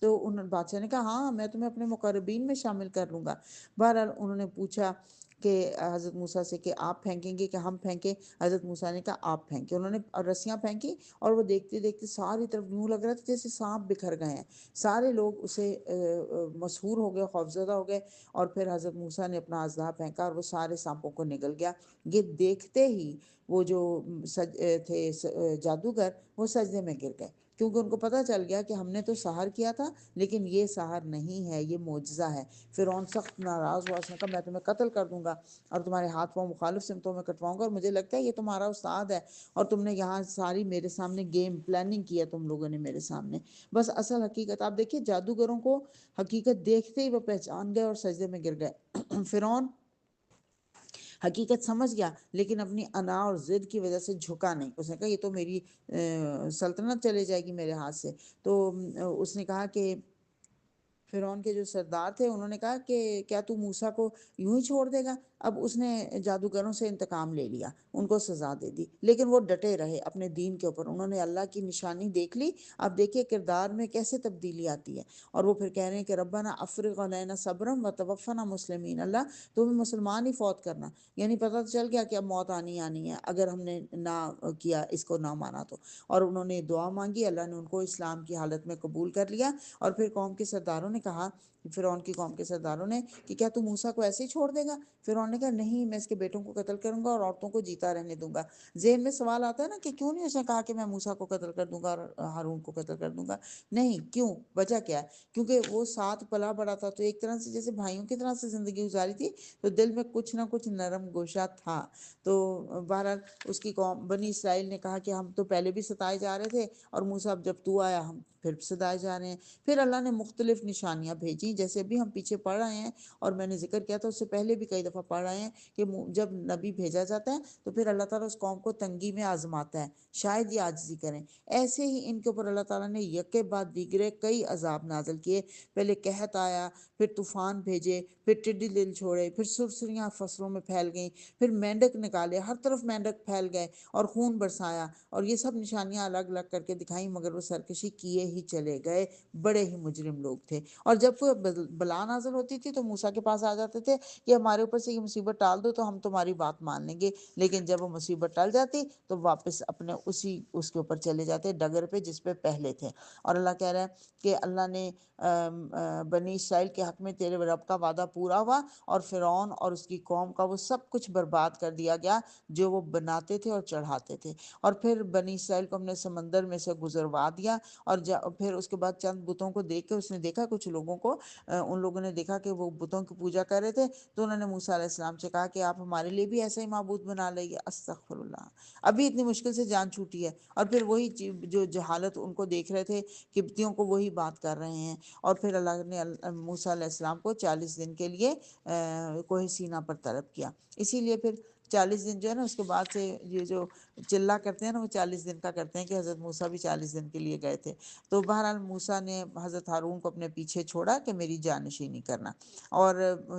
تو بادشاہ نے کہا ہاں میں تمہیں اپنے مقربین میں شامل کر لوں گا۔ بہرحال انہوں نے پوچھا کہ حضرت موسیٰ سے کہ آپ پھینکیں گے کہ ہم پھینکیں؟ حضرت موسیٰ نے کہا آپ پھینکیں۔ انہوں نے رسیاں پھینکی اور وہ دیکھتے دیکھتے ساری طرف یوں لگ رہا تھا جیسے سانپ بکھر گئے ہیں۔ سارے لوگ اسے مسحور ہو گئے، خوفزدہ ہو گئے، اور پھر حضرت موسیٰ نے اپنا اژدہا پھینکا اور وہ سارے سانپوں کو نگل گیا۔ یہ دیکھتے ہی وہ جو تھے جادوگر، وہ سجدے میں گر گئے، کیونکہ ان کو پتہ چل گیا کہ ہم نے تو سحر کیا تھا لیکن یہ سحر نہیں ہے، یہ معجزہ ہے۔ فرعون سخت ناراض ہوا، اس نے کہا میں تمہیں قتل کر دوں گا اور تمہارے ہاتھ پاؤں مخالف سمتوں میں کٹواؤں گا، اور مجھے لگتا ہے یہ تمہارا استاد ہے اور تم نے یہاں ساری میرے سامنے گیم پلاننگ کی ہے تم لوگوں نے میرے سامنے۔ بس اصل حقیقت آپ دیکھیے، جادوگروں کو حقیقت دیکھتے ہی وہ پہچان گئے اور سجدے میں گر گئے۔ فرعون حقیقت سمجھ گیا لیکن اپنی انا اور ضد کی وجہ سے جھکا نہیں۔ اس نے کہا یہ تو میری سلطنت چلے جائے گی میرے ہاتھ سے۔ تو اس نے کہا کہ فرعون کے جو سردار تھے انہوں نے کہا کہ کیا تو موسیٰ کو یوں ہی چھوڑ دے گا؟ اب اس نے جادوگروں سے انتقام لے لیا، ان کو سزا دے دی، لیکن وہ ڈٹے رہے اپنے دین کے اوپر۔ انہوں نے اللہ کی نشانی دیکھ لی۔ اب دیکھیے کردار میں کیسے تبدیلی آتی ہے، اور وہ پھر کہہ رہے ہیں کہ ربنا افرغ علینا صبرا وتوفنا مسلمین، اللہ تو ہمیں مسلمان ہی فوت کرنا۔ یعنی پتہ تو چل گیا کہ اب موت آنی آنی ہے اگر ہم نے نہ کیا، اس کو نہ مانا تو۔ اور انہوں نے دعا مانگی، اللہ نے ان کو اسلام کی حالت میں قبول کر لیا۔ اور پھر قوم کے سرداروں نے کہا، فرعون کی قوم کے سرداروں نے، کہ کیا تو موسیٰ کو ایسے ہی چھوڑ دے گا؟ فرعون نے کہا نہیں، میں اس کے بیٹوں کو قتل کروں گا اور عورتوں کو جیتا رہنے دوں گا۔ ذہن میں سوال آتا ہے نا کہ کیوں نہیں اس نے کہا کہ میں موسیٰ کو قتل کر دوں گا اور ہارون کو قتل کر دوں گا؟ نہیں، کیوں؟ وجہ کیا ہے؟ کیونکہ وہ ساتھ پلا بڑا تھا، تو ایک طرح سے جیسے بھائیوں کی طرح سے زندگی گزاری تھی، تو دل میں کچھ نہ کچھ نرم گوشہ تھا۔ تو بہرحال اس کی قوم بنی اسرائیل نے کہا کہ ہم تو پہلے بھی ستائے جا رہے تھے، اور موسیٰ اب جب تو آیا ہم پھر ستائے جا رہے ہیں۔ پھر اللہ نے مختلف نشانیاں بھیجیں، جیسے بھی ہم پیچھے پڑھ رہے ہیں، اور میں نے ذکر کیا تھا اس سے پہلے بھی کئی دفعہ پڑھ رہے ہیں کہ جب نبی بھیجا جاتا ہے تو پھر اللہ تعالیٰ اس قوم کو تنگی میں آزماتا ہے، شاید یہ عاجزی کریں۔ ایسے ہی ان کے اوپر اللہ تعالیٰ نے یکے بعد دیگرے کئی عذاب نازل کیے۔ پہلے قحط آیا، پھر طوفان بھیجے، پھر ٹڈی دل چھوڑے، پھر سرسریاں فصلوں میں پھیل گئیں، پھر مینڈک نکالے، ہر طرف مینڈک پھیل گئے اور خون برسایا، اور یہ سب نشانیاں الگ الگ کر کے دکھائیں، مگر وہ سرکشی کیے ہی چلے گئے۔ بڑے ہی مجرم لوگ تھے۔ اور جب کوئی بلا نازل ہوتی تھی تو موسیٰ کے پاس آ جاتے تھے کہ ہمارے اوپر سے یہ مصیبت ٹال دو تو ہم تمہاری بات مان لیں گے، لیکن جب وہ مصیبت ٹل جاتی تو واپس اپنے اس کے اوپر چلے جاتے ڈگر پہ جس پہ پہلے تھے۔ اور اللہ کہہ رہا ہے کہ اللہ نے بنی اسرائیل کے حق میں تیرے رب کا وعدہ پورا ہوا، اور فرعون اور اس کی قوم کا وہ سب کچھ برباد کر دیا گیا جو وہ بناتے تھے اور چڑھاتے تھے۔ اور پھر بنی اسرائیل کو ہم نے سمندر میں سے گزروا دیا، اور پھر اس کے بعد چند بتوں کو دیکھ کے اس نے دیکھا کچھ لوگوں کو، ان لوگوں نے دیکھا کہ وہ بتوں کی پوجا کر رہے تھے، تو انہوں نے موسیٰ علیہ السلام سے کہا کہ آپ ہمارے لیے بھی ایسا ہی معبود بنا لائیے۔ استغفر اللہ، ابھی اتنی مشکل سے جان چھوٹی ہے، اور پھر وہی جو جہالت ان کو دیکھ رہے تھے قبطیوں کو، وہی بات کر رہے ہیں۔ اور پھر اللہ نے موسیٰ علیہ السلام کو 40 دن کے لیے کوہ سینا پر طلب کیا۔ اسی لیے پھر 40 دن جو ہے نا، اس کے بعد سے یہ جو چلا کرتے ہیں نا، وہ 40 دن کا کرتے ہیں کہ حضرت موسیٰ بھی 40 دن کے لیے گئے تھے۔ تو بہرحال موسیٰ نے حضرت ہارون کو اپنے پیچھے چھوڑا کہ میری جانشینی کرنا، اور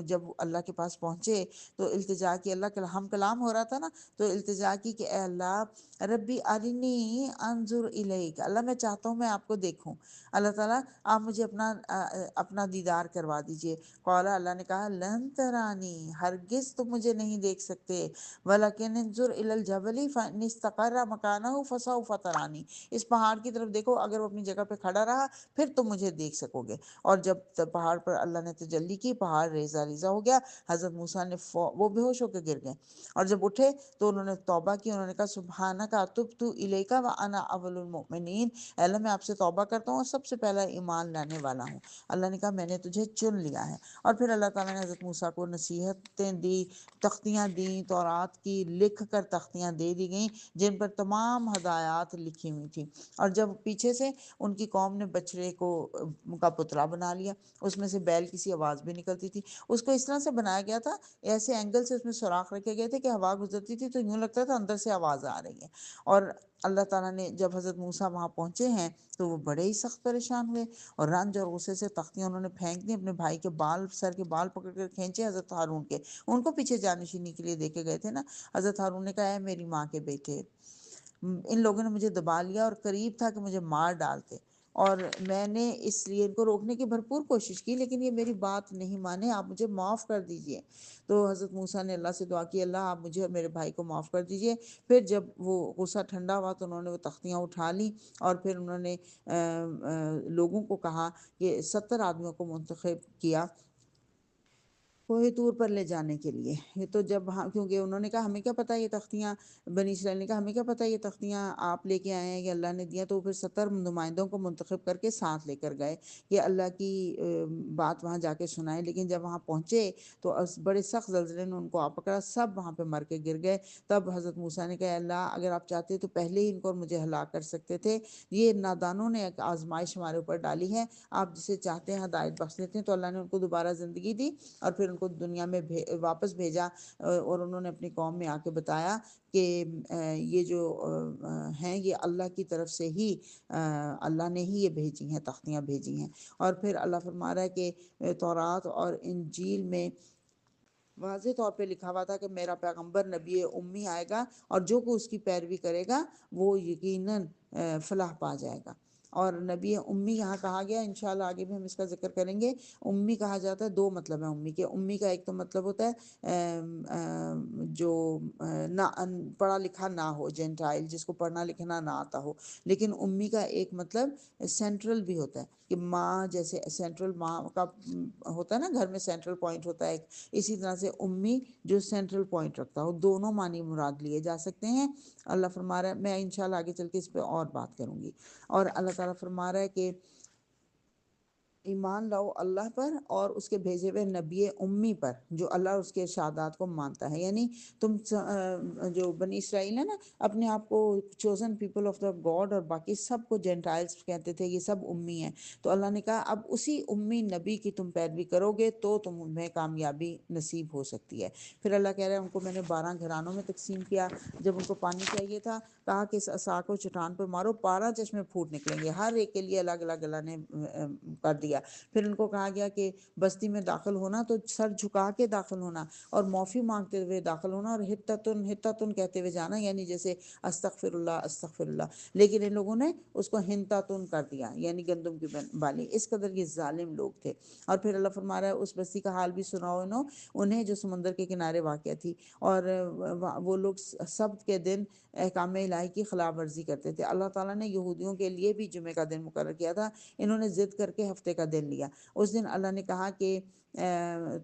جب اللہ کے پاس پہنچے تو التجا کی، اللہ کا ہم کلام ہو رہا تھا نا، تو التجا کی کہ اے اللہ ربی ارنی انظر الیک، اللہ میں چاہتا ہوں میں آپ کو دیکھوں، اللہ تعالیٰ آپ مجھے اپنا دیدار کروا دیجئے۔ قال، اللہ نے کہا لن ترانی، ہرگز تم مجھے نہیں دیکھ سکتے، ولکن انظر الی الجبل فان استقر مکانہ فسوف ترانی، اس پہاڑ کی طرف دیکھو، اگر وہ اپنی جگہ پہ کھڑا رہا پھر تم مجھے دیکھ سکو گے۔ اور جب پہاڑ پر اللہ نے تجلی کی، پہاڑ ریزہ ریزہ ہو گیا، حضرت موسیٰ نے وہ بے ہوش ہو کے گر گئے، اور جب اٹھے تو انہوں نے توبہ کی، انہوں نے کہا سبحانک تبت الیک وانا اول المؤمنین، اے اللہ میں آپ سے توبہ کرتا ہوں اور سب سے پہلا ایمان لانے والا ہوں۔ اللہ نے کہا میں نے تجھے چن لیا ہے۔ اور پھر اللہ تعالیٰ نے حضرت موسیٰ کو نصیحتیں دی، تختیاں دیں، تورات کی لکھ کر تختیاں دے دی گئیں جن پر تمام ہدایات لکھی ہوئی تھیں۔ اور جب پیچھے سے ان کی قوم نے بچڑے کا پتلا بنا لیا، اس میں سے بیل کی سی آواز بھی نکلتی تھی، اس کو اس طرح سے بنایا گیا تھا، ایسے اینگل سے اس میں سوراخ رکھے گئے تھے کہ ہوا گزرتی تھی تو یوں لگتا تھا اندر سے آواز آ رہی ہے۔ اور اللہ تعالیٰ نے جب حضرت موسیٰ وہاں پہنچے ہیں تو وہ بڑے ہی سخت پریشان ہوئے، اور رنج اور غصے سے تختیاں انہوں نے پھینک دی، اپنے بھائی کے سر کے بال پکڑ کر کھینچے حضرت ہارون کے، ان کو پیچھے جانشینی کے لیے دیکھے گئے تھے نا۔ حضرت ہارون نے کہا اے میری ماں کے بیٹے، ان لوگوں نے مجھے دبا لیا اور قریب تھا کہ مجھے مار ڈالتے، اور میں نے اس لیے ان کو روکنے کی بھرپور کوشش کی، لیکن یہ میری بات نہیں مانے، آپ مجھے معاف کر دیجئے۔ تو حضرت موسیٰ نے اللہ سے دعا کی، اللہ آپ مجھے اور میرے بھائی کو معاف کر دیجئے۔ پھر جب وہ غصہ ٹھنڈا ہوا تو انہوں نے وہ تختیاں اٹھا لیں، اور پھر انہوں نے لوگوں کو کہا کہ 70 آدمیوں کو منتخب کیا کوہ طور پر لے جانے کے لیے۔ یہ تو جب کیونکہ انہوں نے کہا ہمیں کیا پتہ یہ تختیاں، بنی اسرائیل نے کہا ہمیں کیا پتہ یہ تختیاں آپ لے کے آئے ہیں کہ اللہ نے دیا، تو پھر 70 نمائندوں کو منتخب کر کے ساتھ لے کر گئے کہ اللہ کی بات وہاں جا کے سنائیں۔ لیکن جب وہاں پہنچے تو بڑے سخت زلزلے نے ان کو آ پکڑا، سب وہاں پہ مر کے گر گئے۔ تب حضرت موسیٰ نے کہا اللہ اگر آپ چاہتے تو پہلے ہی ان کو اور مجھے ہلاک کر سکتے تھے، یہ نادانوں نے ایک آزمائش ہمارے اوپر ڈالی ہے، آپ جسے چاہتے ہیں ہدایت بخش لیتے ہیں۔ تو اللہ نے ان کو دوبارہ زندگی دی اور پھر ان کو دنیا میں واپس بھیجا، اور انہوں نے اپنی قوم میں آ کے بتایا کہ یہ جو ہیں یہ اللہ کی طرف سے ہی، اللہ نے ہی یہ بھیجی ہیں، تختیاں بھیجی ہیں۔ اور پھر اللہ فرما رہا ہے کہ تورات اور انجیل میں واضح طور پہ لکھا ہوا تھا کہ میرا پیغمبر نبی امی آئے گا، اور جو کوئی اس کی پیروی کرے گا وہ یقیناً فلاح پا جائے گا۔ اور نبی امی یہاں کہا گیا، انشاءاللہ آگے بھی ہم اس کا ذکر کریں گے۔ امی کہا جاتا ہے، دو مطلب ہے امی کے۔ امی کا ایک تو مطلب ہوتا ہے جو نہ پڑھا لکھا نہ ہو، جینٹائل، جس کو پڑھنا لکھنا نہ آتا ہو۔ لیکن امی کا ایک مطلب سینٹرل بھی ہوتا ہے، کہ ماں جیسے سینٹرل، ماں کا ہوتا ہے نا گھر میں سینٹرل پوائنٹ ہوتا ہے ایک، اسی طرح سے امی جو سینٹرل پوائنٹ رکھتا ہو۔ دونوں معنی مراد لیے جا سکتے ہیں۔ اللہ فرما رہا ہے، میں انشاءاللہ آگے چل کے اس پہ اور بات کروں گی۔ اور اللہ تعالیٰ فرما رہا ہے کہ ایمان لاؤ اللہ پر اور اس کے بھیجے ہوئے نبی امی پر جو اللہ اور اس کے ارشادات کو مانتا ہے۔ یعنی تم جو بنی اسرائیل ہے نا، اپنے آپ کو chosen people of the God, اور باقی سب کو جینٹائلز کہتے تھے، یہ سب امی ہیں۔ تو اللہ نے کہا اب اسی امی نبی کی تم پیروی کرو گے تو تمہیں کامیابی نصیب ہو سکتی ہے۔ پھر اللہ کہہ رہا ہے ان کو میں نے 12 گھرانوں میں تقسیم کیا۔ جب ان کو پانی چاہیے تھا، کہا کہ اس عصا کو چٹان پہ مارو، 12 چشمے پھوٹ نکلیں گے، ہر ایک کے لیے الگ الگ اللہ نے کر دیا۔ پھر ان کو کہا گیا کہ بستی میں داخل ہونا تو سر جھکا کے داخل ہونا، اور معافی مانگتے ہوئے داخل ہونا، اور ہتتن ہتتن کہتے ہوئے جانا، یعنی جیسے استغفر اللہ استغفر اللہ۔ لیکن ان لوگوں نے اس کو ہنتاتن کر دیا، یعنی گندم کی بالی۔ اس قدر یہ ظالم لوگ تھے۔ اور پھر اللہ فرما رہا ہے اس بستی کا حال بھی سناؤ انہیں جو سمندر کے کنارے واقع تھی، اور وہ لوگ سبت کے دن احکام الہی کی خلاف ورزی کرتے تھے۔ اللہ تعالیٰ نے یہودیوں کے لیے بھی جمعے کا دن مقرر کیا تھا، انہوں نے ضد کر کے ہفتے کا دن لیا۔ اس دن اللہ نے کہا کہ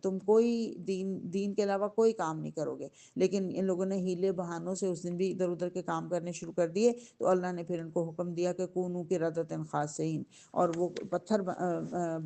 تم کوئی دین کے علاوہ کوئی کام نہیں کرو گے، لیکن ان لوگوں نے ہیلے بہانوں سے اس دن بھی ادھر ادھر کے کام کرنے شروع کر دیے۔ تو اللہ نے پھر ان کو حکم دیا کہ کونو کی ردت خاسئین، اور وہ پتھر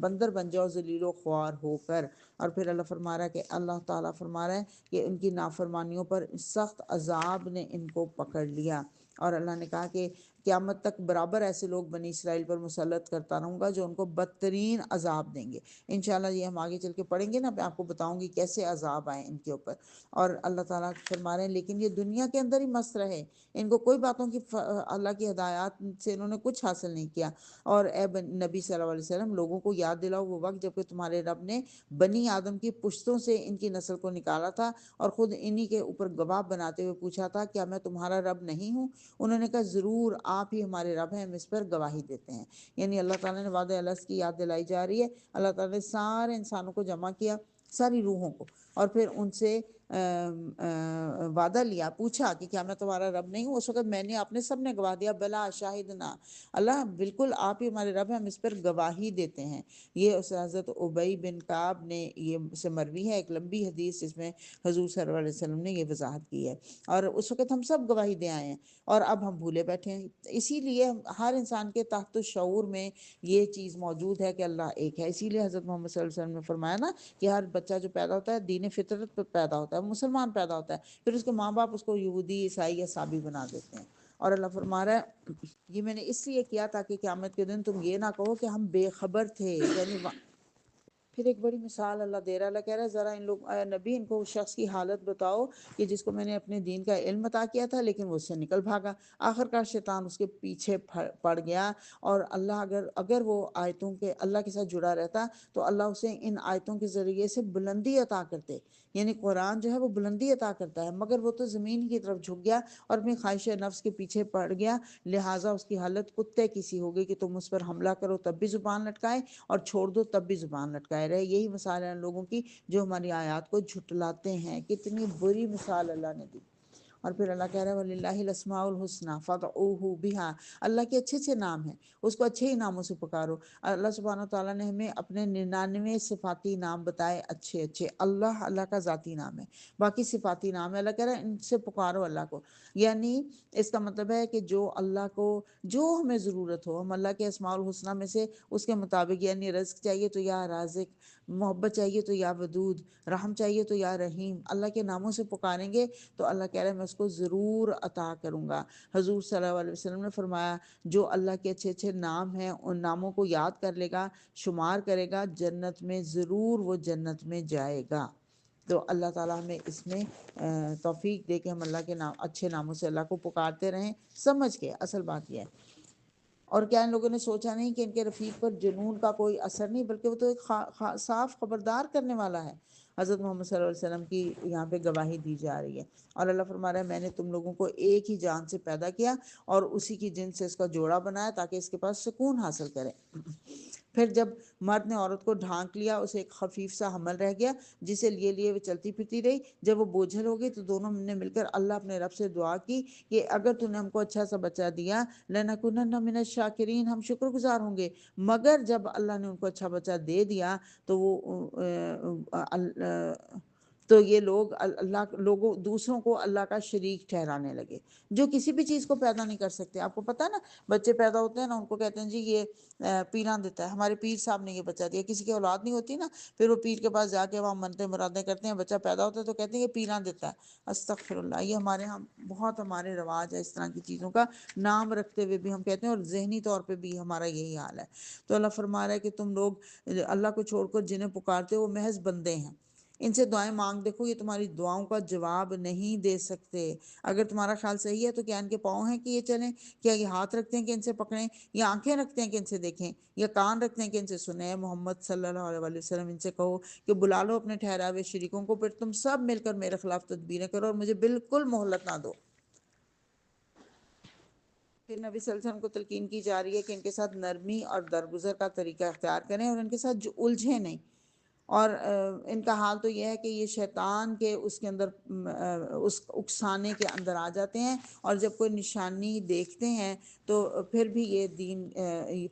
بندر بن جاؤ ذلیل و خوار ہو کر۔ اور پھر اللہ فرما رہا ہے کہ اللہ تعالیٰ فرما رہا ہے کہ ان کی نافرمانیوں پر سخت عذاب نے ان کو پکڑ لیا۔ اور اللہ نے کہا کہ قیامت تک برابر ایسے لوگ بنی اسرائیل پر مسلط کرتا رہوں گا جو ان کو بدترین عذاب دیں گے۔ انشاءاللہ یہ ہم آگے چل کے پڑھیں گے نا، میں آپ کو بتاؤں گی کیسے عذاب آئے ان کے اوپر۔ اور اللہ تعالیٰ فرما رہے ہیں لیکن یہ دنیا کے اندر ہی مست رہے، ان کو کوئی باتوں کی اللہ کی ہدایات سے انہوں نے کچھ حاصل نہیں کیا۔ اور اے نبی صلی اللہ علیہ وسلم، لوگوں کو یاد دلاؤ وہ وقت جب کہ تمہارے رب نے بنی آدم کی پشتوں سے ان کی نسل کو نکالا تھا، اور خود انہی کے اوپر گواہ بناتے ہوئے پوچھا تھا کیا میں تمہارا رب نہیں ہوں؟ انہوں نے کہا ضرور آپ ہی ہمارے رب ہیں، ہم اس پر گواہی دیتے ہیں۔ یعنی اللہ تعالیٰ نے وعدہ الست کی یاد دلائی جا رہی ہے۔ اللہ تعالیٰ نے سارے انسانوں کو جمع کیا، ساری روحوں کو، اور پھر ان سے وعدہ لیا، پوچھا کہ کیا میں تمہارا رب نہیں ہوں؟ اس وقت میں نے آپ نے سب نے گواہ دیا، بلا شاہدنا، اللہ بالکل آپ ہی ہمارے رب ہیں، ہم اس پر گواہی دیتے ہیں۔ یہ اس حضرت ابی بن کعب نے یہ سے مروی ہے ایک لمبی حدیث جس میں حضور صلی اللہ علیہ وسلم نے یہ وضاحت کی ہے۔ اور اس وقت ہم سب گواہی دے آئے ہیں، اور اب ہم بھولے بیٹھے ہیں۔ اسی لیے ہر انسان کے تحت الشعور میں یہ چیز موجود ہے کہ اللہ ایک ہے۔ اسی لیے حضرت محمد صلی اللہ علیہ وسلم نے فرمایا نا کہ ہر بچہ جو پیدا ہوتا ہے دین فطرت پر پیدا ہوتا ہے، مسلمان پیدا ہوتا ہے، پھر اس کے ماں باپ اس کو یہودی، عیسائی یا صابی بنا دیتے ہیں۔ اور اللہ فرما رہا ہے یہ میں نے اس لیے کیا تاکہ قیامت کے دن تم یہ نہ کہو کہ ہم بے خبر تھے، یعنی پھر ایک بڑی مثال اللہ دے رہا، اللہ کہہ رہا ہے ذرا ان لوگ اے نبی ان کو اس شخص کی حالت بتاؤ کہ جس کو میں نے اپنے دین کا علم عطا کیا تھا لیکن وہ اس سے نکل بھاگا، آخر کار شیطان اس کے پیچھے پڑ گیا، اور اللہ اگر وہ آیتوں کے اللہ کے ساتھ جڑا رہتا تو اللہ اسے ان آیتوں کے ذریعے سے بلندی عطا کرتے، یعنی قرآن جو ہے وہ بلندی عطا کرتا ہے، مگر وہ تو زمین کی طرف جھک گیا اور اپنی خواہش نفس کے پیچھے پڑ گیا، لہٰذا اس کی حالت کتے کی سی ہو گئی کہ تم اس پر حملہ کرو تب بھی زبان لٹکائے اور چھوڑ دو تب بھی زبان لٹکائے رہے۔ یہی مثال ہے ان لوگوں کی جو ہماری آیات کو جھٹلاتے ہیں، کتنی بری مثال اللہ نے دی۔ اور پھر اللہ کہہ رہا ہے وَلِلَّهِ الْأَسْمَاءُ الْحُسْنَىٰ فَادْعُوهُ بِهَا، اللہ کے اچھے اچھے نام ہیں، اس کو اچھے ہی ناموں سے پکارو۔ اللہ سبحانہ وتعالیٰ نے ہمیں اپنے 99 صفاتی نام بتائے اچھے اچھے، اللہ کا ذاتی نام ہے، باقی صفاتی نام ہے، اللہ کہہ رہا ہے ان سے پکارو اللہ کو، یعنی اس کا مطلب ہے کہ جو اللہ کو جو ہمیں ضرورت ہو ہم اللہ کے اسماء الحسنہ میں سے اس کے مطابق، یعنی رزق چاہیے تو یا رازق، محبت چاہیے تو یا ودود، رحم چاہیے تو یا رحیم، اللہ کے ناموں سے پکاریں گے تو اللہ کہہ رہا ہے میں اس کو ضرور عطا کروں گا۔ حضور صلی اللہ علیہ وسلم نے فرمایا جو اللہ کے اچھے اچھے نام ہیں ان ناموں کو یاد کر لے گا، شمار کرے گا، جنت میں ضرور وہ جنت میں جائے گا۔ تو اللہ تعالیٰ ہمیں اس میں توفیق دے کہ ہم اللہ کے نام اچھے ناموں سے اللہ کو پکارتے رہیں سمجھ کے، اصل بات یہ ہے۔ اور کیا ان لوگوں نے سوچا نہیں کہ ان کے رفیق پر جنون کا کوئی اثر نہیں، بلکہ وہ تو ایک صاف خبردار کرنے والا ہے۔ حضرت محمد صلی اللہ علیہ وسلم کی یہاں پہ گواہی دی جا رہی ہے، اور اللہ فرما رہا ہے میں نے تم لوگوں کو ایک ہی جان سے پیدا کیا اور اسی کی جن سے اس کا جوڑا بنایا تاکہ اس کے پاس سکون حاصل کرے۔ پھر جب مرد نے عورت کو ڈھانک لیا اسے ایک خفیف سا حمل رہ گیا جسے لیے وہ چلتی پھرتی رہی، جب وہ بوجھل ہو گئی تو دونوں نے مل کر اللہ اپنے رب سے دعا کی کہ اگر تو نے ہم کو اچھا سا بچہ دیا لَنَكُونَنَّ مِنَ الشَّاكِرِينَ، ہم شکر گزار ہوں گے، مگر جب اللہ نے ان کو اچھا بچہ دے دیا تو تو یہ لوگ لوگوں دوسروں کو اللہ کا شریک ٹھہرانے لگے، جو کسی بھی چیز کو پیدا نہیں کر سکتے۔ آپ کو پتہ ہے نا بچے پیدا ہوتے ہیں نا ان کو کہتے ہیں جی یہ پیراں دیتا ہے، ہمارے پیر صاحب نے یہ بچہ دیا، کسی کی اولاد نہیں ہوتی نا پھر وہ پیر کے پاس جا کے وہاں منتیں مرادیں کرتے ہیں، بچہ پیدا ہوتا ہے تو کہتے ہیں یہ پیراں دیتا ہے۔ استغفر اللہ، یہ ہمارے ہاں بہت ہمارے رواج ہے اس طرح کی چیزوں کا نام رکھتے ہوئے بھی ہم کہتے ہیں، اور ذہنی طور پہ بھی ہمارا یہی حال ہے۔ تو اللہ فرما رہا ہے کہ تم لوگ اللہ کو چھوڑ کر جنہیں پکارتے ہو وہ محض بندے ہیں، ان سے دعائیں مانگ دیکھو یہ تمہاری دعاؤں کا جواب نہیں دے سکتے۔ اگر تمہارا خیال صحیح ہے تو کیا ان کے پاؤں ہیں کہ یہ چلیں، کیا یہ ہاتھ رکھتے ہیں کہ ان سے پکڑیں، یا آنکھیں رکھتے ہیں کہ ان سے دیکھیں، یا کان رکھتے ہیں کہ ان سے سنیں۔ محمد صلی اللہ علیہ وسلم ان سے کہو کہ بلا لو اپنے ٹھہرائے ہوئے شریکوں کو، پھر تم سب مل کر میرے خلاف تدبیریں کرو اور مجھے بالکل مہلت نہ دو۔ پھر نبی صلی اللہ علیہ وسلم کو تلقین کی جا رہی ہے کہ ان کے ساتھ نرمی اور درگزر کا طریقہ اختیار کریں اور ان کے ساتھ الجھیں نہیں، اور ان کا حال تو یہ ہے کہ یہ شیطان کے اس کے اندر اس اکسانے کے اندر آ جاتے ہیں، اور جب کوئی نشانی دیکھتے ہیں تو پھر بھی یہ دین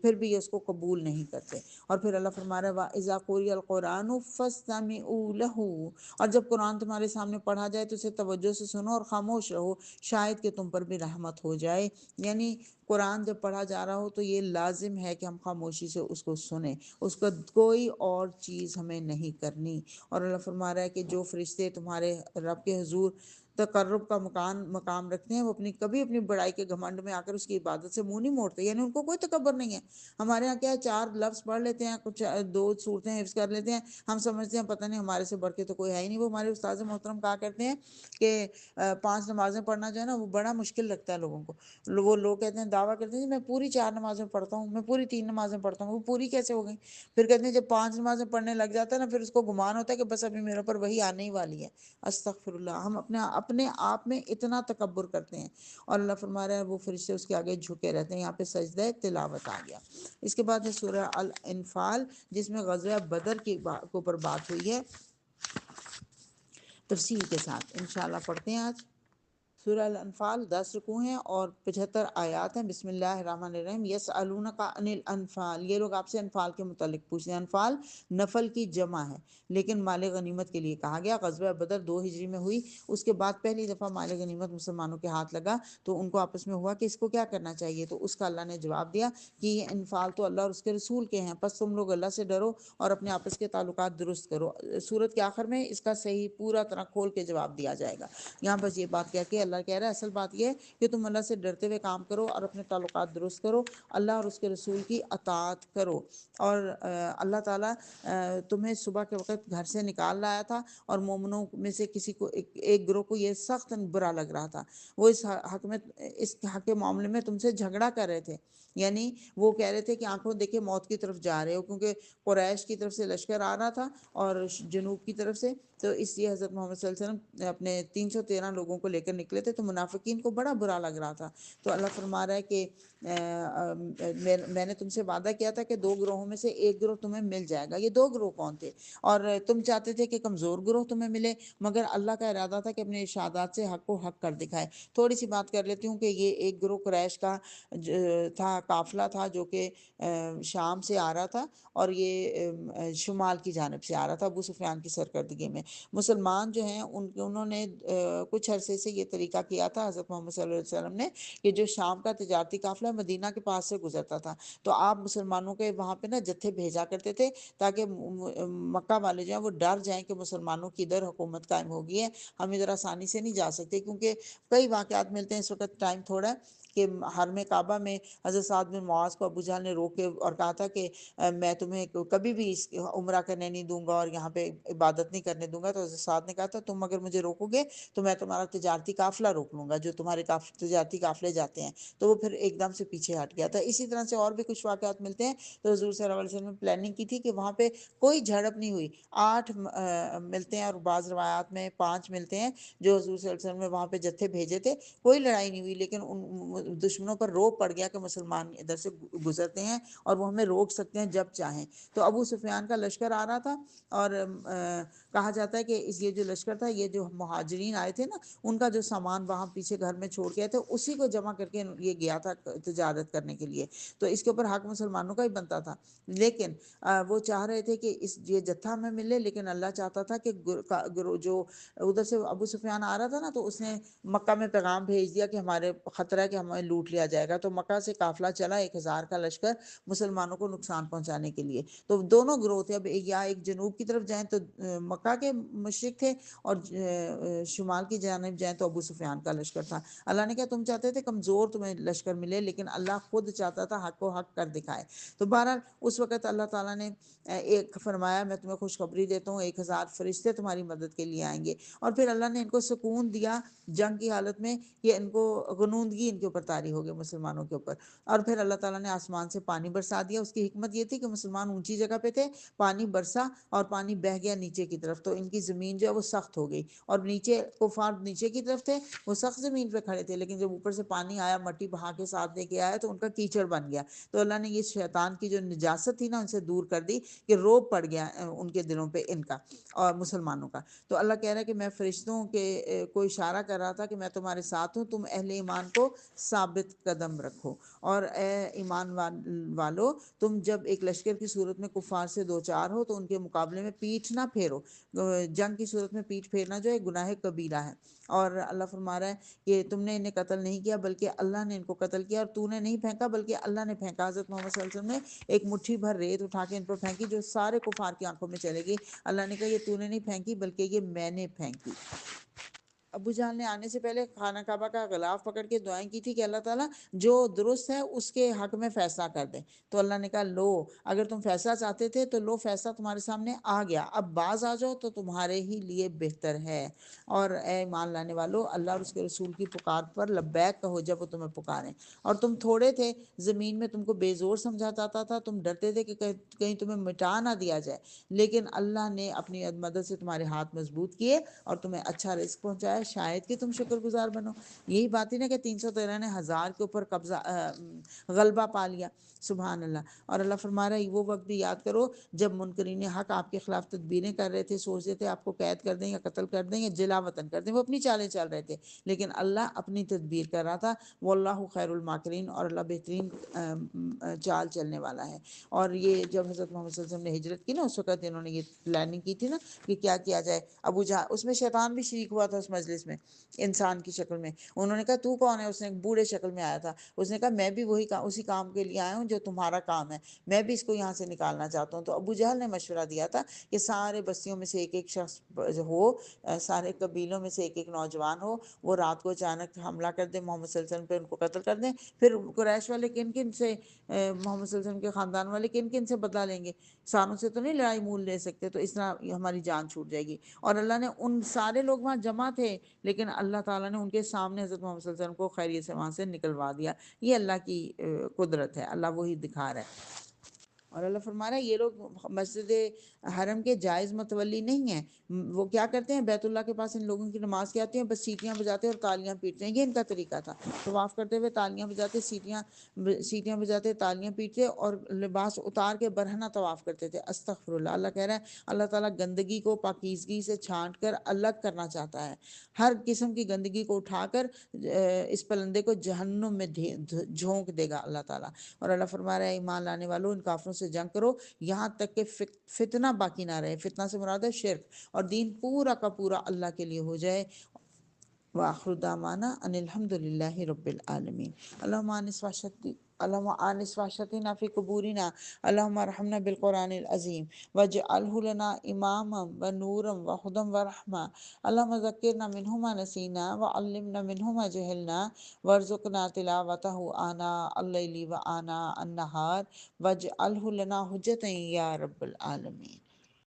پھر بھی یہ اس کو قبول نہیں کرتے۔ اور پھر اللہ فرما رہا ہے وَإِذَا قُرِئَ الْقُرْآنُ فَاسْتَمِعُوا لَهُ، اور جب قرآن تمہارے سامنے پڑھا جائے تو اسے توجہ سے سنو اور خاموش رہو، شاید کہ تم پر بھی رحمت ہو جائے۔ یعنی قرآن جب پڑھا جا رہا ہو تو یہ لازم ہے کہ ہم خاموشی سے اس کو سنیں، اس کا کوئی اور چیز ہمیں نہیں کرنی۔ اور اللہ فرما رہا ہے کہ جو فرشتے تمہارے رب کے حضور تقرب کا مقام رکھتے ہیں وہ کبھی اپنی بڑائی کے گھمنڈ میں آ کر اس کی عبادت سے منہ نہیں موڑتے، یعنی ان کو کوئی تکبر نہیں ہے۔ ہمارے ہاں کیا ہے 4 لفظ پڑھ لیتے ہیں، کچھ 2 صورتیں حفظ کر لیتے ہیں، ہم سمجھتے ہیں پتہ نہیں ہمارے سے بڑھ کے تو کوئی ہے ہی نہیں۔ وہ ہمارے استاد محترم کہا کرتے ہیں کہ 5 نمازیں پڑھنا جو ہے نا وہ بڑا مشکل لگتا ہے لوگوں کو۔ وہ لوگ کہتے ہیں دعویٰ کرتے ہیں میں پوری 4 نمازیں پڑھتا ہوں، میں پوری 3 نمازیں پڑھتا ہوں، وہ پوری کیسے ہو گئیں؟ پھر کہتے ہیں جب 5 نمازیں پڑھنے لگ جاتا ہے نا پھر اس کو گمان ہوتا ہے کہ بس ابھی میرے اوپر وہی آنے ہی والی ہے۔ استغفر اللہ، ہم اپنے آپ میں اتنا تکبر کرتے ہیں۔ اور اللہ فرما رہا ہے وہ فرشتے اس کے آگے جھکے رہتے ہیں۔ یہاں پہ سجدہ تلاوت آ گیا۔ اس کے بعد ہے سورہ الانفال جس میں غزوہ بدر کے اوپر بات ہوئی ہے تفصیل کے ساتھ، انشاءاللہ پڑھتے ہیں آج۔ سورہ الانفال 10 رکوع ہیں اور 75 آیات ہیں۔ بسم اللہ الرحمن الرحیم۔ یسألونک عن الانفال، یہ لوگ آپ سے انفال کے متعلق پوچھتے ہیں۔ انفال نفل کی جمع ہے لیکن مال غنیمت کے لیے کہا گیا۔ غزوہ بدر 2 ہجری میں ہوئی، اس کے بعد پہلی دفعہ مال غنیمت مسلمانوں کے ہاتھ لگا تو ان کو آپس میں ہوا کہ اس کو کیا کرنا چاہیے، تو اس کا اللہ نے جواب دیا کہ یہ انفال تو اللہ اور اس کے رسول کے ہیں، پس تم لوگ اللہ سے ڈرو اور اپنے آپس کے تعلقات درست کرو۔ سورت کے آخر میں اس کا صحیح پورا طرح کھول کے جواب دیا جائے گا۔ یہاں بس یہ بات کہہ کے اللہ اللہ کہہ رہا ہے اصل بات یہ ہے کہ تم اللہ سے ڈرتے ہوئے کام کرو اور اپنے تعلقات درست کرو، اللہ اور اس کے رسول کی اطاعت کرو۔ اور اللہ تعالیٰ تمہیں صبح کے وقت گھر سے نکال لایا تھا، اور مومنوں میں سے کسی کو ایک گروہ کو یہ سخت برا لگ رہا تھا، وہ اس حق کے معاملے میں تم سے جھگڑا کر رہے تھے، یعنی وہ کہہ رہے تھے کہ آنکھوں دیکھے موت کی طرف جا رہے ہو، کیونکہ قریش کی طرف سے لشکر آ رہا تھا اور جنوب کی طرف سے، تو اس لیے حضرت محمد صلی اللہ علیہ وسلم اپنے 313 لوگوں کو لے کر نکلے تھے، تو منافقین کو بڑا برا لگ رہا تھا۔ تو اللہ فرما رہا ہے کہ میں نے تم سے وعدہ کیا تھا کہ 2 گروہوں میں سے ایک گروہ تمہیں مل جائے گا۔ یہ 2 گروہ کون تھے؟ اور تم چاہتے تھے کہ کمزور گروہ تمہیں ملے، مگر اللہ کا ارادہ تھا کہ اپنے ارشادات سے حق کو حق کر دکھائے۔ تھوڑی سی بات کر لیتی ہوں کہ یہ ایک گروہ قریش کا تھا، قافلہ تھا جو کہ شام سے آ رہا تھا، اور یہ شمال کی جانب سے آ رہا تھا ابو سفیان کی سرکردگی میں۔ مسلمان جو ہیں انہوں نے کچھ عرصے سے یہ طریقہ کیا تھا حضرت محمد صلی اللہ علیہ وسلم نے، کہ جو شام کا تجارتی قافلہ مدینہ کے پاس سے گزرتا تھا تو آپ مسلمانوں کے وہاں پہ نا جتھے بھیجا کرتے تھے، تاکہ مکہ والے جو ہیں وہ ڈر جائیں کہ مسلمانوں کی ادھر حکومت قائم ہو گئی ہے، ہم ادھر آسانی سے نہیں جا سکتے، کیونکہ کئی واقعات ملتے ہیں، اس وقت ٹائم تھوڑا ہے، کہ حرم کعبہ میں حضرت سعد بن معاذ کو ابو جہل نے روکے اور کہا تھا کہ میں تمہیں کبھی بھی عمرہ کرنے نہیں دوں گا اور یہاں پہ عبادت نہیں کرنے دوں گا۔ تو حضرت سعد نے کہا تھا تم اگر مجھے روکو گے تو میں تمہارا تجارتی قافلہ روک لوں گا، جو تمہارے تجارتی قافلے جاتے ہیں۔ تو وہ پھر ایک دم سے پیچھے ہٹ گیا تھا۔ اسی طرح سے اور بھی کچھ واقعات ملتے ہیں۔ تو حضور صلی اللہ علیہ وسلم نے پلاننگ کی تھی کہ وہاں پہ کوئی جھڑپ نہیں ہوئی، 8 ملتے ہیں اور بعض روایات میں 5 ملتے ہیں جو حضور صلی اللہ علیہ وسلم نے وہاں پہ جتھے بھیجے تھے، کوئی لڑائی نہیں ہوئی، لیکن ان دشمنوں پر روک پڑ گیا کہ مسلمان ادھر سے گزرتے ہیں اور وہ ہمیں روک سکتے ہیں جب چاہیں۔ تو ابو سفیان کا لشکر آ رہا تھا، اور کہا جاتا ہے کہ یہ جو لشکر تھا، یہ جو مہاجرین آئے تھے نا، ان کا جو سامان وہاں پیچھے گھر میں چھوڑ گئے تھے، اسی کو جمع کر کے یہ گیا تھا تجارت کرنے کے لیے۔ تو اس کے اوپر حق مسلمانوں کا ہی بنتا تھا، لیکن وہ چاہ رہے تھے کہ یہ جتھا ہمیں ملے، لیکن اللہ چاہتا تھا کہ جو ادھر سے ابو سفیان آ رہا تھا نا، تو اس نے مکہ میں پیغام بھیج دیا کہ ہمارے خطرہ ہے کہ ہمیں لوٹ لیا جائے گا۔ تو مکہ سے قافلہ چلا 1000 کا لشکر مسلمانوں کو نقصان پہنچانے کے لیے۔ تو دونوں گروہ تھے، اب یا ایک جنوب کی طرف جائیں تو مکہ کے مشرک تھے، اور شمال کی جانب جائیں تو ابو سفیان کا لشکر تھا۔ اللہ نے کہا تم چاہتے تھے کمزور تمہیں لشکر ملے، لیکن اللہ خود چاہتا تھا حق کو حق کر دکھائے۔ تو بہرحال اس وقت اللہ تعالیٰ نے ایک فرمایا میں تمہیں خوشخبری دیتا ہوں، 1000 فرشتے تمہاری مدد کے لیے آئیں گے۔ اور پھر اللہ نے ان کو سکون دیا جنگ کی حالت میں، کہ ان کو غنودگی ان کے اوپر طاری ہو گئی مسلمانوں کے اوپر۔ اور پھر اللہ تعالیٰ نے آسمان سے پانی برسا دیا۔ اس کی حکمت یہ تھی کہ مسلمان اونچی جگہ پہ تھے، پانی برسا اور پانی بہہ گیا نیچے کی طرف، تو ان کی زمین جو ہے وہ سخت ہو گئی، اور نیچے کفار نیچے کی طرف تھے، وہ سخت زمین پہ کھڑے تھے، لیکن جب اوپر سے پانی آیا، مٹی بہا کے ساتھ لے کے آیا، تو ان کا کیچڑ بن گیا۔ تو اللہ نے یہ شیطان کی جو نجاست تھی نا ان سے دور کر دی، کہ روب پڑ گیا ان کے دلوں پہ ان کا اور مسلمانوں کا۔ تو اللہ کہہ رہا ہے کہ میں فرشتوں کے کو اشارہ کر رہا تھا کہ میں تمہارے ساتھ ہوں، تم اہل ایمان کو ثابت قدم رکھو، اور اے ایمان والو تم جب ایک لشکر کی صورت میں کفار سے دوچار ہو تو ان کے مقابلے میں پیٹھ نہ پھیرو۔ جنگ کی صورت میں پیٹھ پھیرنا جو ہے گناہ کبیرہ ہے۔ اور اللہ فرما رہا ہے کہ تم نے انہیں قتل نہیں کیا بلکہ اللہ نے ان کو قتل کیا، اور تو نے نہیں پھینکا بلکہ اللہ نے پھینکا۔ حضرت محمد صلی اللہ علیہ وسلم نے ایک مٹھی بھر ریت اٹھا کے ان پر پھینکی، جو سارے کفار کی آنکھوں میں چلے گی۔ اللہ نے کہا یہ تو نے نہیں پھینکی بلکہ یہ میں نے پھینکی۔ ابو جہل نے آنے سے پہلے خانہ کعبہ کا غلاف پکڑ کے دعائیں کی تھی کہ اللہ تعالیٰ جو درست ہے اس کے حق میں فیصلہ کر دے۔ تو اللہ نے کہا لو، اگر تم فیصلہ چاہتے تھے تو لو، فیصلہ تمہارے سامنے آ گیا، اب باز آ جاؤ تو تمہارے ہی لیے بہتر ہے۔ اور اے ایمان لانے والو، اللہ اور اس کے رسول کی پکار پر لبیک کہو جب وہ تمہیں پکاریں۔ اور تم تھوڑے تھے، زمین میں تم کو بے زور سمجھا جاتا تھا، تم ڈرتے تھے کہ کہیں تمہیں مٹا نہ دیا جائے، لیکن اللہ نے اپنی مدد سے تمہارے ہاتھ مضبوط کیے اور تمہیں اچھا رزق پہنچایا، شاید کہ تم شکر گزار بنو۔ یہی بات ہی نا کہ 313 نے 1000 کے اوپر قبضہ غلبہ پا لیا، سبحان اللہ۔ اور اللہ فرما رہا ہے وہ وقت بھی یاد کرو جب منکرین حق آپ کے خلاف تدبیریں کر رہے تھے، سوچتے تھے آپ کو قید کر دیں یا قتل کر دیں یا جلا وطن کر دیں، وہ اپنی چالیں چل رہے تھے، لیکن اللہ اپنی تدبیر کر رہا تھا۔ واللہ خیر الماکرین، اور اللہ بہترین چال چلنے والا ہے۔ اور یہ جب حضرت محمد صلی اللہ علیہ وسلم نے ہجرت کی نا، اس وقت انہوں نے یہ پلاننگ کی تھی نا کہ کیا کیا جائے۔ ابو جہل اس میں شیطان بھی شریک ہوا تھا اس مجلس مجلس میں انسان کی شکل میں. انہوں نے کہا تو کون ہے؟ اس نے ایک بوڑھے شکل میں آیا تھا. اس نے کہا میں بھی وہی اسی کام کے لیے آیا ہوں جو تمہارا کام ہے, میں بھی اس کو یہاں سے نکالنا چاہتا ہوں. تو ابو جہل نے مشورہ دیا تھا کہ سارے بستیوں میں سے ایک ایک شخص ہو, سارے قبیلوں میں سے ایک ایک نوجوان ہو, وہ رات کو اچانک حملہ کر دیں محمد صلی اللہ علیہ وسلم پہ, ان کو قتل کر دیں. پھر قریش والے کن کن سے محمد صلی اللہ علیہ وسلم کے خاندان والے کن کن سے بدلہ لیں گے؟ سانوں سے تو نہیں لڑائی مول لے سکتے, تو اس طرح ہماری جان چھوٹ جائے گی. اور اللہ نے ان سارے لوگ وہاں جمع تھے, لیکن اللہ تعالیٰ نے ان کے سامنے حضرت محمد صلی اللہ علیہ وسلم کو خیریت سے وہاں سے نکلوا دیا. یہ اللہ کی قدرت ہے, اللہ وہی دکھا رہا ہے. اور اللہ فرما رہا ہے یہ لوگ مسجد حرم کے جائز متولی نہیں ہیں. وہ کیا کرتے ہیں, بیت اللہ کے پاس ان لوگوں کی نماز کے آتی ہیں, بس سیٹیاں بجاتے اور تالیاں پیٹتے ہیں. یہ ان کا طریقہ تھا, طواف کرتے ہوئے تالیاں بجاتے, سیٹیاں بجاتے, تالیاں پیٹتے اور لباس اتار کے برہنہ طواف کرتے تھے. استغفر اللہ. اللہ کہہ رہا ہے اللہ تعالیٰ گندگی کو پاکیزگی سے چھانٹ کر الگ کرنا چاہتا ہے. ہر قسم کی گندگی کو اٹھا کر اس پلندے کو جہنم میں جھونک دے گا اللہ تعالیٰ. اور اللہ فرما رہا ہے ایمان لانے والوں ان کافروں سے جنگ کرو یہاں تک کہ فتنہ باقی نہ رہے. فتنہ سے مراد ہے شرک, اور دین پورا کا پورا اللہ کے لیے ہو جائے. وآخر دعوانا ان الحمد للہ رب العالمین. اللہم آنس وحشتنا فی قبورنا, اللہم ارحمنا بالقرآن العظیم واجعلہ لنا اماما ونورا وہدی ورحمہ, اللہم ذکرنا منہ ما نسینا وعلمنا منہ ما جہلنا وارزقنا تلاوتہ آناء اللیل وآناء النہار واجعلہ لنا حجتا یا رب العالمین.